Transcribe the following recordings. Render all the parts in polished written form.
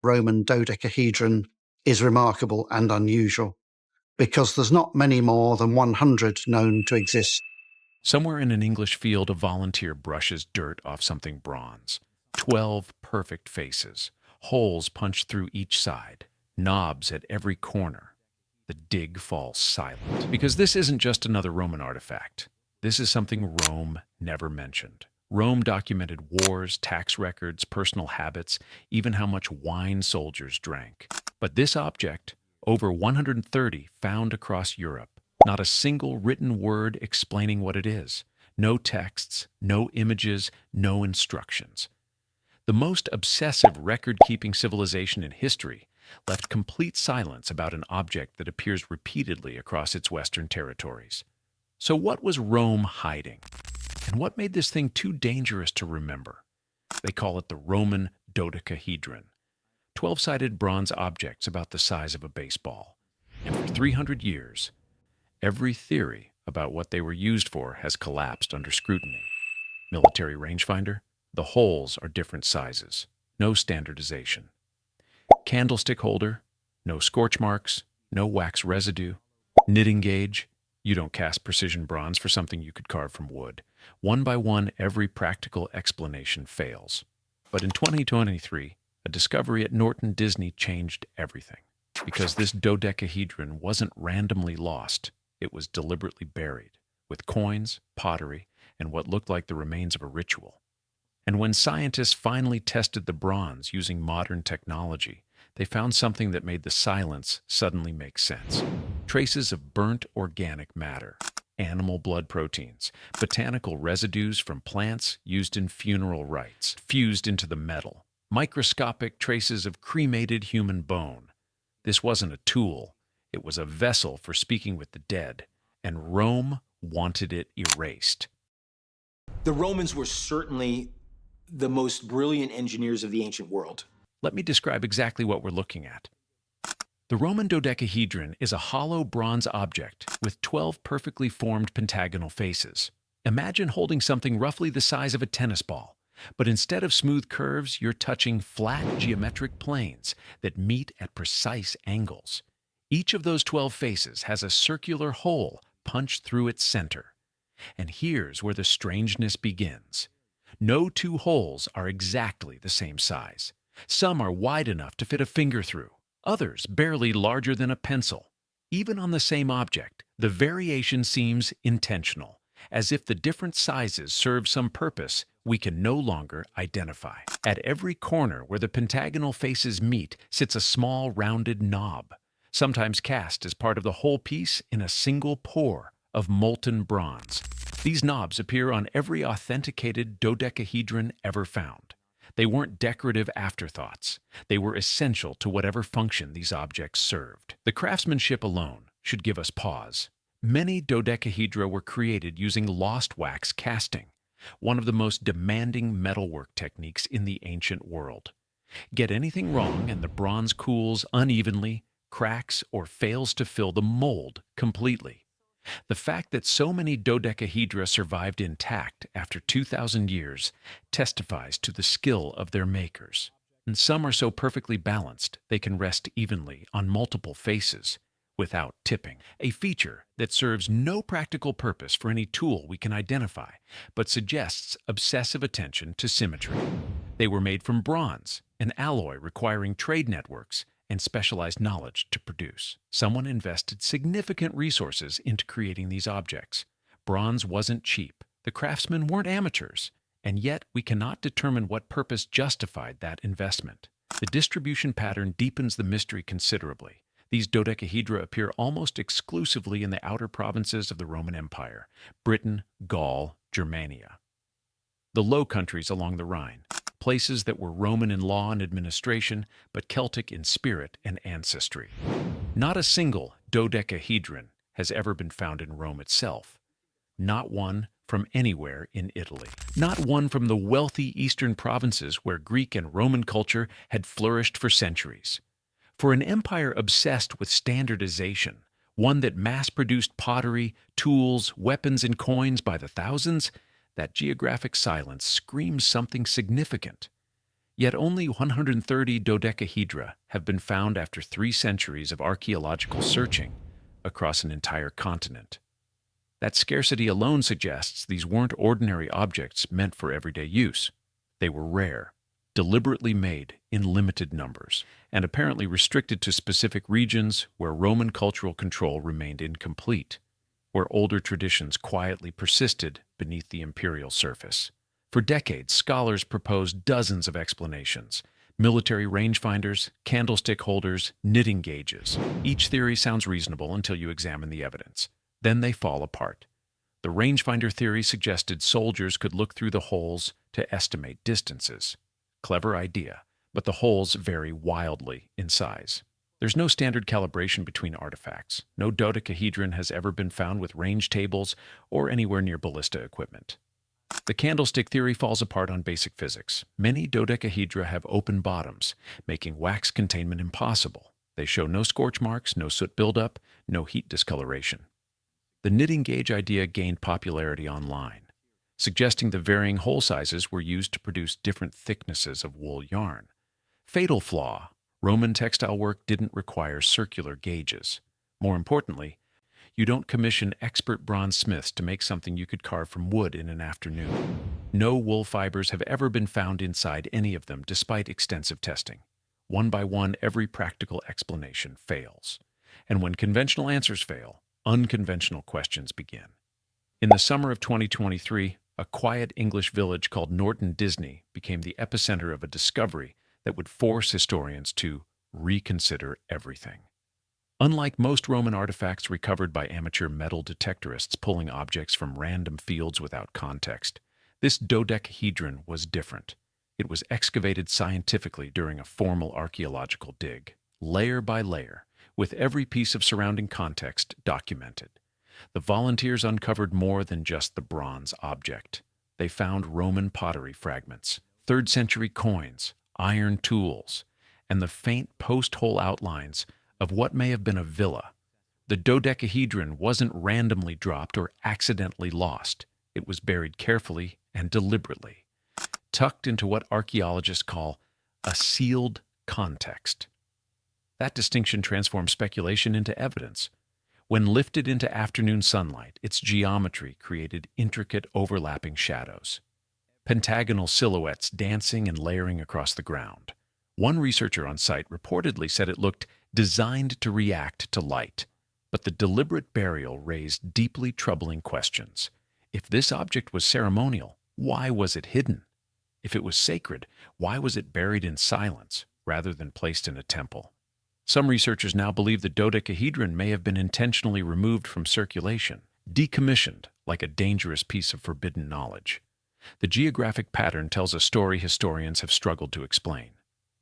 Roman dodecahedron is remarkable and unusual, because there's not many more than 100 known to exist. Somewhere in an English field, a volunteer brushes dirt off something bronze. 12 perfect faces, holes punched through each side, knobs at every corner. The dig falls silent. Because this isn't just another Roman artifact. This is something Rome never mentioned. Rome documented wars, tax records, personal habits, even how much wine soldiers drank. But this object, over 130 found across Europe, not a single written word explaining what it is. No texts, no images, no instructions. The most obsessive record-keeping civilization in history left complete silence about an object that appears repeatedly across its western territories. So what was Rome hiding? And what made this thing too dangerous to remember? They call it the Roman Dodecahedron. 12-sided bronze objects about the size of a baseball. And for 300 years, every theory about what they were used for has collapsed under scrutiny. Military rangefinder? The holes are different sizes. No standardization. Candlestick holder? No scorch marks. No wax residue. Knitting gauge? You don't cast precision bronze for something you could carve from wood. One by one, every practical explanation fails. But in 2023, a discovery at Norton Disney changed everything. Because this dodecahedron wasn't randomly lost, it was deliberately buried, with coins, pottery, and what looked like the remains of a ritual. And when scientists finally tested the bronze using modern technology, they found something that made the silence suddenly make sense. Traces of burnt organic matter, animal blood proteins, botanical residues from plants used in funeral rites, fused into the metal, microscopic traces of cremated human bone. This wasn't a tool, it was a vessel for speaking with the dead, and Rome wanted it erased. The Romans were certainly the most brilliant engineers of the ancient world. Let me describe exactly what we're looking at. The Roman dodecahedron is a hollow bronze object with 12 perfectly formed pentagonal faces. Imagine holding something roughly the size of a tennis ball, but instead of smooth curves, you're touching flat geometric planes that meet at precise angles. Each of those 12 faces has a circular hole punched through its center. And here's where the strangeness begins. No two holes are exactly the same size. Some are wide enough to fit a finger through, others barely larger than a pencil. Even on the same object, the variation seems intentional, as if the different sizes serve some purpose we can no longer identify. At every corner where the pentagonal faces meet sits a small rounded knob, sometimes cast as part of the whole piece in a single pour of molten bronze. These knobs appear on every authenticated dodecahedron ever found. They weren't decorative afterthoughts. They were essential to whatever function these objects served. The craftsmanship alone should give us pause. Many dodecahedra were created using lost wax casting, one of the most demanding metalwork techniques in the ancient world. Get anything wrong and the bronze cools unevenly, cracks, or fails to fill the mold completely. The fact that so many dodecahedra survived intact after 2,000 years testifies to the skill of their makers. And some are so perfectly balanced they can rest evenly on multiple faces without tipping, a feature that serves no practical purpose for any tool we can identify, but suggests obsessive attention to symmetry. They were made from bronze, an alloy requiring trade networks and specialized knowledge to produce. Someone invested significant resources into creating these objects. Bronze wasn't cheap. The craftsmen weren't amateurs. And yet, we cannot determine what purpose justified that investment. The distribution pattern deepens the mystery considerably. These dodecahedra appear almost exclusively in the outer provinces of the Roman Empire: Britain, Gaul, Germania. The Low Countries along the Rhine, places that were Roman in law and administration, but Celtic in spirit and ancestry. Not a single dodecahedron has ever been found in Rome itself. Not one from anywhere in Italy. Not one from the wealthy eastern provinces where Greek and Roman culture had flourished for centuries. For an empire obsessed with standardization, one that mass-produced pottery, tools, weapons, and coins by the thousands, that geographic silence screams something significant. Yet only 130 dodecahedra have been found after 3 centuries of archaeological searching across an entire continent. That scarcity alone suggests these weren't ordinary objects meant for everyday use. They were rare, deliberately made in limited numbers, and apparently restricted to specific regions where Roman cultural control remained incomplete, where older traditions quietly persisted beneath the imperial surface. For decades, scholars proposed dozens of explanations: military rangefinders, candlestick holders, knitting gauges. Each theory sounds reasonable until you examine the evidence. Then they fall apart. The rangefinder theory suggested soldiers could look through the holes to estimate distances. Clever idea, but the holes vary wildly in size. There's no standard calibration between artifacts. No dodecahedron has ever been found with range tables or anywhere near ballista equipment. The candlestick theory falls apart on basic physics. Many dodecahedra have open bottoms, making wax containment impossible. They show no scorch marks, no soot buildup, no heat discoloration. The knitting gauge idea gained popularity online, suggesting the varying hole sizes were used to produce different thicknesses of wool yarn. Fatal flaw: Roman textile work didn't require circular gauges. More importantly, you don't commission expert bronze smiths to make something you could carve from wood in an afternoon. No wool fibers have ever been found inside any of them, despite extensive testing. One by one, every practical explanation fails. And when conventional answers fail, unconventional questions begin. In the summer of 2023, a quiet English village called Norton Disney became the epicenter of a discovery that would force historians to reconsider everything. Unlike most Roman artifacts recovered by amateur metal detectorists pulling objects from random fields without context, this dodecahedron was different. It was excavated scientifically during a formal archaeological dig, layer by layer, with every piece of surrounding context documented. The volunteers uncovered more than just the bronze object. They found Roman pottery fragments, 3rd century coins, iron tools, and the faint post-hole outlines of what may have been a villa. The dodecahedron wasn't randomly dropped or accidentally lost. It was buried carefully and deliberately, tucked into what archaeologists call a sealed context. That distinction transforms speculation into evidence. When lifted into afternoon sunlight, its geometry created intricate overlapping shadows, pentagonal silhouettes dancing and layering across the ground. One researcher on site reportedly said it looked designed to react to light, but the deliberate burial raised deeply troubling questions. If this object was ceremonial, why was it hidden? If it was sacred, why was it buried in silence rather than placed in a temple? Some researchers now believe the dodecahedron may have been intentionally removed from circulation, decommissioned like a dangerous piece of forbidden knowledge. The geographic pattern tells a story historians have struggled to explain.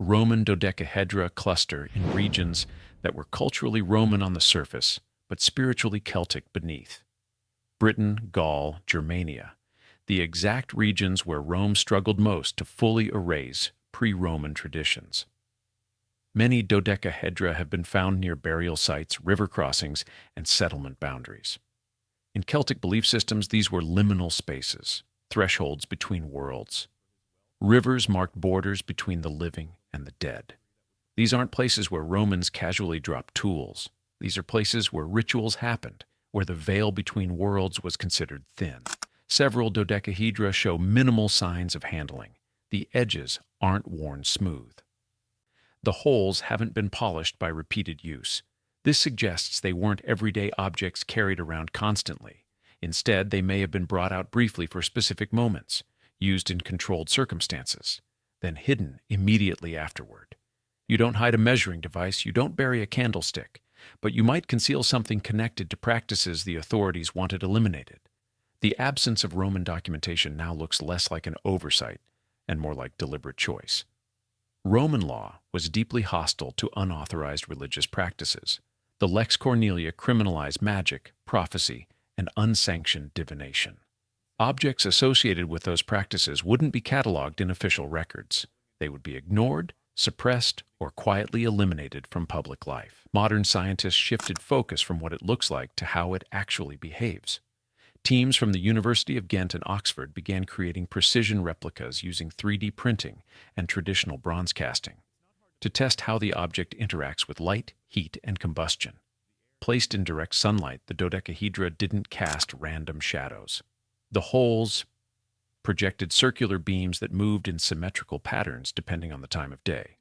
Roman dodecahedra cluster in regions that were culturally Roman on the surface, but spiritually Celtic beneath. Britain, Gaul, Germania, the exact regions where Rome struggled most to fully erase pre-Roman traditions. Many dodecahedra have been found near burial sites, river crossings, and settlement boundaries. In Celtic belief systems, these were liminal spaces, thresholds between worlds. Rivers marked borders between the living and the dead. These aren't places where Romans casually dropped tools. These are places where rituals happened, where the veil between worlds was considered thin. Several dodecahedra show minimal signs of handling. The edges aren't worn smooth. The holes haven't been polished by repeated use. This suggests they weren't everyday objects carried around constantly. Instead, they may have been brought out briefly for specific moments, used in controlled circumstances, then hidden immediately afterward. You don't hide a measuring device, you don't bury a candlestick, but you might conceal something connected to practices the authorities wanted eliminated. The absence of Roman documentation now looks less like an oversight and more like deliberate choice. Roman law was deeply hostile to unauthorized religious practices. The Lex Cornelia criminalized magic, prophecy, and unsanctioned divination. Objects associated with those practices wouldn't be cataloged in official records. They would be ignored, suppressed, or quietly eliminated from public life. Modern scientists shifted focus from what it looks like to how it actually behaves. Teams from the University of Ghent and Oxford began creating precision replicas using 3D printing and traditional bronze casting to test how the object interacts with light, heat, and combustion. Placed in direct sunlight, the dodecahedra didn't cast random shadows. The holes projected circular beams that moved in symmetrical patterns depending on the time of day.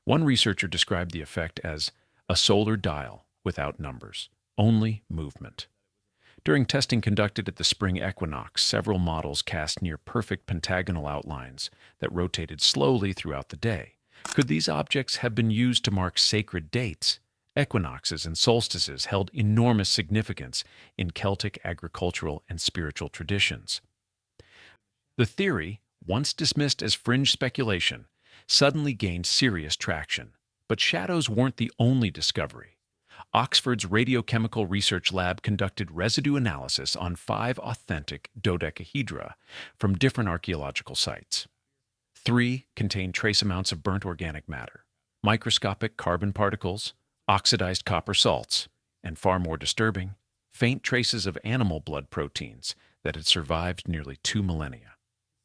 One researcher described the effect as a solar dial without numbers, only movement. During testing conducted at the spring equinox, several models cast near-perfect pentagonal outlines that rotated slowly throughout the day. Could these objects have been used to mark sacred dates? Equinoxes and solstices held enormous significance in Celtic agricultural and spiritual traditions. The theory, once dismissed as fringe speculation, suddenly gained serious traction. But shadows weren't the only discovery. Oxford's Radiochemical Research Lab conducted residue analysis on 5 authentic dodecahedra from different archaeological sites. 3 contained trace amounts of burnt organic matter, microscopic carbon particles, oxidized copper salts, and far more disturbing, faint traces of animal blood proteins that had survived nearly 2 millennia.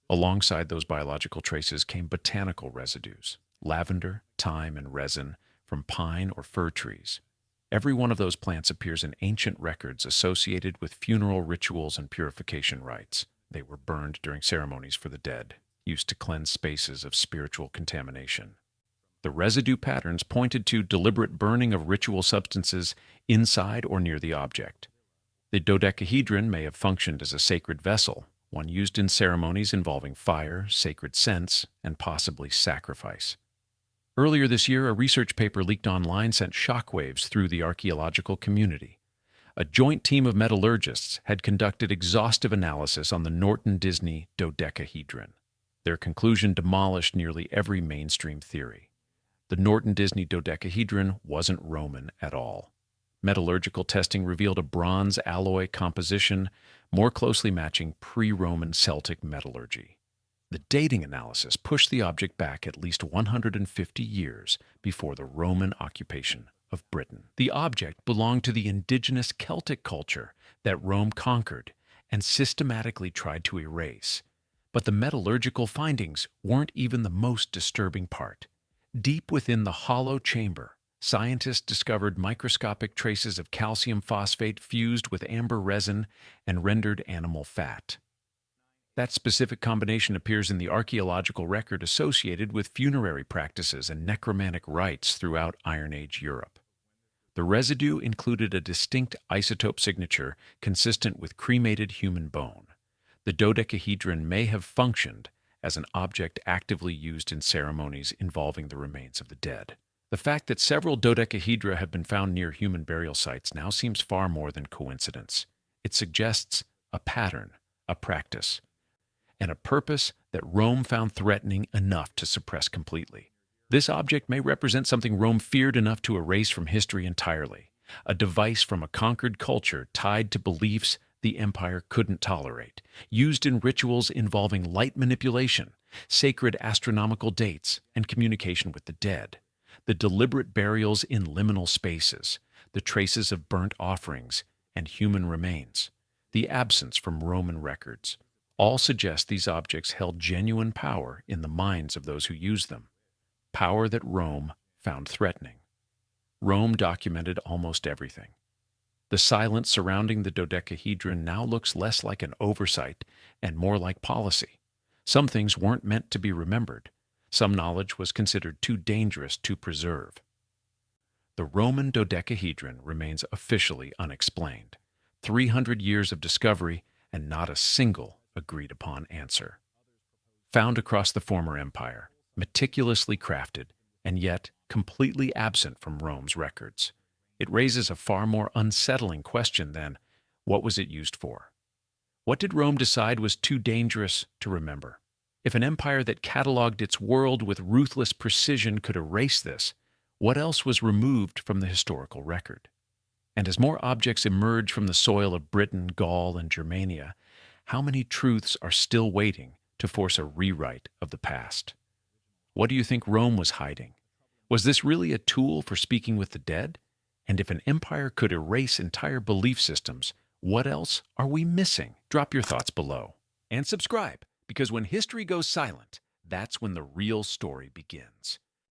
Alongside those biological traces came botanical residues, lavender, thyme, and resin from pine or fir trees. Every one of those plants appears in ancient records associated with funeral rituals and purification rites. They were burned during ceremonies for the dead, used to cleanse spaces of spiritual contamination. The residue patterns pointed to deliberate burning of ritual substances inside or near the object. The dodecahedron may have functioned as a sacred vessel, one used in ceremonies involving fire, sacred scents, and possibly sacrifice. Earlier this year, a research paper leaked online sent shockwaves through the archaeological community. A joint team of metallurgists had conducted exhaustive analysis on the Norton Disney dodecahedron. Their conclusion demolished nearly every mainstream theory. The Norton Disney dodecahedron wasn't Roman at all. Metallurgical testing revealed a bronze alloy composition more closely matching pre-Roman Celtic metallurgy. The dating analysis pushed the object back at least 150 years before the Roman occupation of Britain. The object belonged to the indigenous Celtic culture that Rome conquered and systematically tried to erase. But the metallurgical findings weren't even the most disturbing part. Deep within the hollow chamber, scientists discovered microscopic traces of calcium phosphate fused with amber resin and rendered animal fat. That specific combination appears in the archaeological record associated with funerary practices and necromantic rites throughout Iron Age Europe. The residue included a distinct isotope signature consistent with cremated human bone. The dodecahedron may have functioned as an object actively used in ceremonies involving the remains of the dead. The fact that several dodecahedra have been found near human burial sites now seems far more than coincidence. It suggests a pattern, a practice, and a purpose that Rome found threatening enough to suppress completely. This object may represent something Rome feared enough to erase from history entirely, a device from a conquered culture tied to beliefs the empire couldn't tolerate, used in rituals involving light manipulation, sacred astronomical dates, and communication with the dead. The deliberate burials in liminal spaces, the traces of burnt offerings and human remains, the absence from Roman records, all suggest these objects held genuine power in the minds of those who used them, power that Rome found threatening. Rome documented almost everything. The silence surrounding the dodecahedron now looks less like an oversight and more like policy. Some things weren't meant to be remembered. Some knowledge was considered too dangerous to preserve. The Roman dodecahedron remains officially unexplained. 300 years of discovery and not a single agreed-upon answer. Found across the former empire, meticulously crafted, and yet completely absent from Rome's records. It raises a far more unsettling question than, what was it used for? What did Rome decide was too dangerous to remember? If an empire that cataloged its world with ruthless precision could erase this, what else was removed from the historical record? And as more objects emerge from the soil of Britain, Gaul, and Germania, how many truths are still waiting to force a rewrite of the past? What do you think Rome was hiding? Was this really a tool for speaking with the dead? And if an empire could erase entire belief systems, What else are we missing? Drop your thoughts below. And subscribe, because when history goes silent, that's when the real story begins.